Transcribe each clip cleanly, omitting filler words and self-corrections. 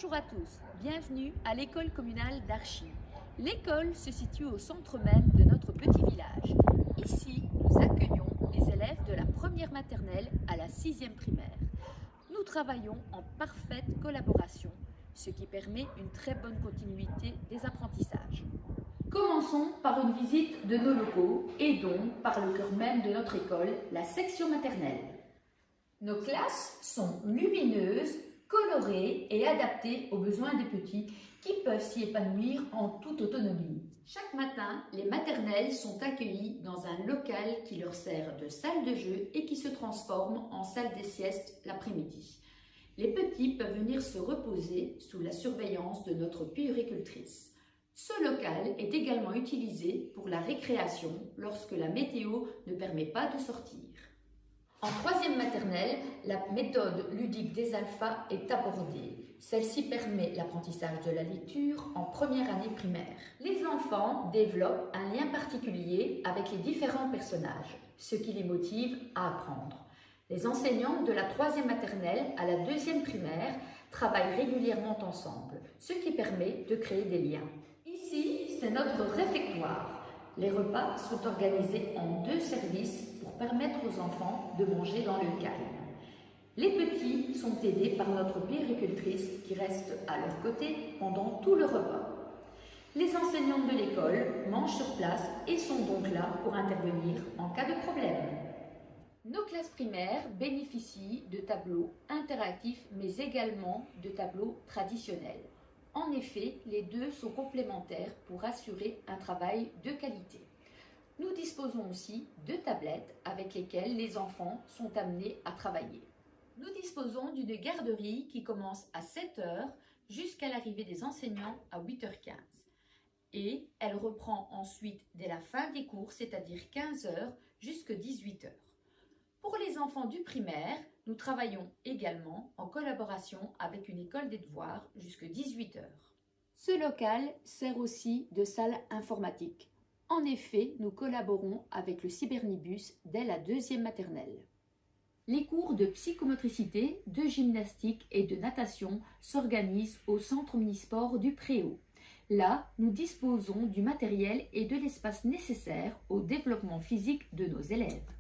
Bonjour à tous, bienvenue à l'école communale d'Archy. L'école se situe au centre même de notre petit village. Ici, nous accueillons les élèves de la première maternelle à la 6e primaire. Nous travaillons en parfaite collaboration, ce qui permet une très bonne continuité des apprentissages. Commençons par une visite de nos locaux et donc par le cœur même de notre école, la section maternelle. Nos classes sont lumineuses, colorées et adaptées aux besoins des petits qui peuvent s'y épanouir en toute autonomie. Chaque matin, les maternelles sont accueillies dans un local qui leur sert de salle de jeu et qui se transforme en salle des siestes l'après-midi. Les petits peuvent venir se reposer sous la surveillance de notre puéricultrice. Ce local est également utilisé pour la récréation lorsque la météo ne permet pas de sortir. En 3e maternelle, la méthode ludique des alphas est abordée. Celle-ci permet l'apprentissage de la lecture en première année primaire. Les enfants développent un lien particulier avec les différents personnages, ce qui les motive à apprendre. Les enseignants de la 3e maternelle à la 2e primaire travaillent régulièrement ensemble, ce qui permet de créer des liens. Ici, c'est notre réfectoire. Les repas sont organisés en 2 services pour permettre aux enfants de manger dans le calme. Les petits sont aidés par notre puéricultrice qui reste à leur côté pendant tout le repas. Les enseignantes de l'école mangent sur place et sont donc là pour intervenir en cas de problème. Nos classes primaires bénéficient de tableaux interactifs mais également de tableaux traditionnels. En effet, les deux sont complémentaires pour assurer un travail de qualité. Nous disposons aussi de tablettes avec lesquelles les enfants sont amenés à travailler. Nous disposons d'une garderie qui commence à 7 h jusqu'à l'arrivée des enseignants à 8 h 15. Et elle reprend ensuite dès la fin des cours, c'est-à-dire 15 h jusqu'à 18 h. Pour les enfants du primaire, nous travaillons également en collaboration avec une école des devoirs jusqu'à 18 h. Ce local sert aussi de salle informatique. En effet, nous collaborons avec le Cybernibus dès la 2e maternelle. Les cours de psychomotricité, de gymnastique et de natation s'organisent au centre omnisport du Préau. Là, nous disposons du matériel et de l'espace nécessaires au développement physique de nos élèves.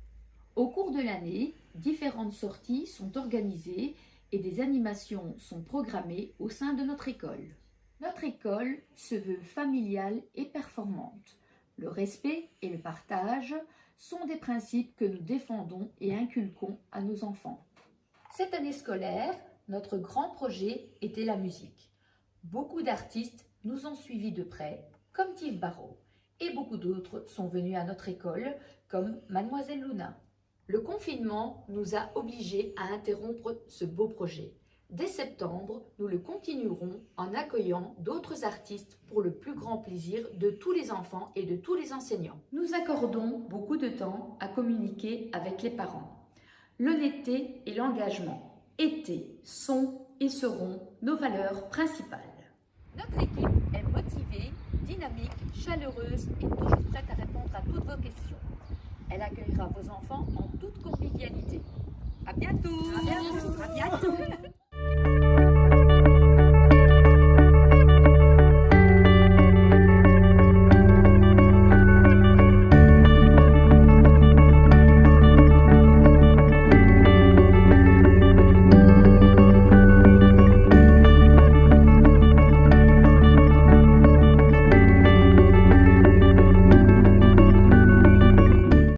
Au cours de l'année, différentes sorties sont organisées et des animations sont programmées au sein de notre école. Notre école se veut familiale et performante. Le respect et le partage sont des principes que nous défendons et inculquons à nos enfants. Cette année scolaire, notre grand projet était la musique. Beaucoup d'artistes nous ont suivis de près, comme Yves Barrault, et beaucoup d'autres sont venus à notre école, comme Mademoiselle Luna. Le confinement nous a obligés à interrompre ce beau projet. Dès septembre, nous le continuerons en accueillant d'autres artistes pour le plus grand plaisir de tous les enfants et de tous les enseignants. Nous accordons beaucoup de temps à communiquer avec les parents. L'honnêteté et l'engagement étaient, sont et seront nos valeurs principales. Notre équipe est motivée, dynamique, chaleureuse et toujours prête à répondre à toutes vos questions. Elle accueillera vos enfants en toute convivialité. À bientôt! À bientôt! À bientôt.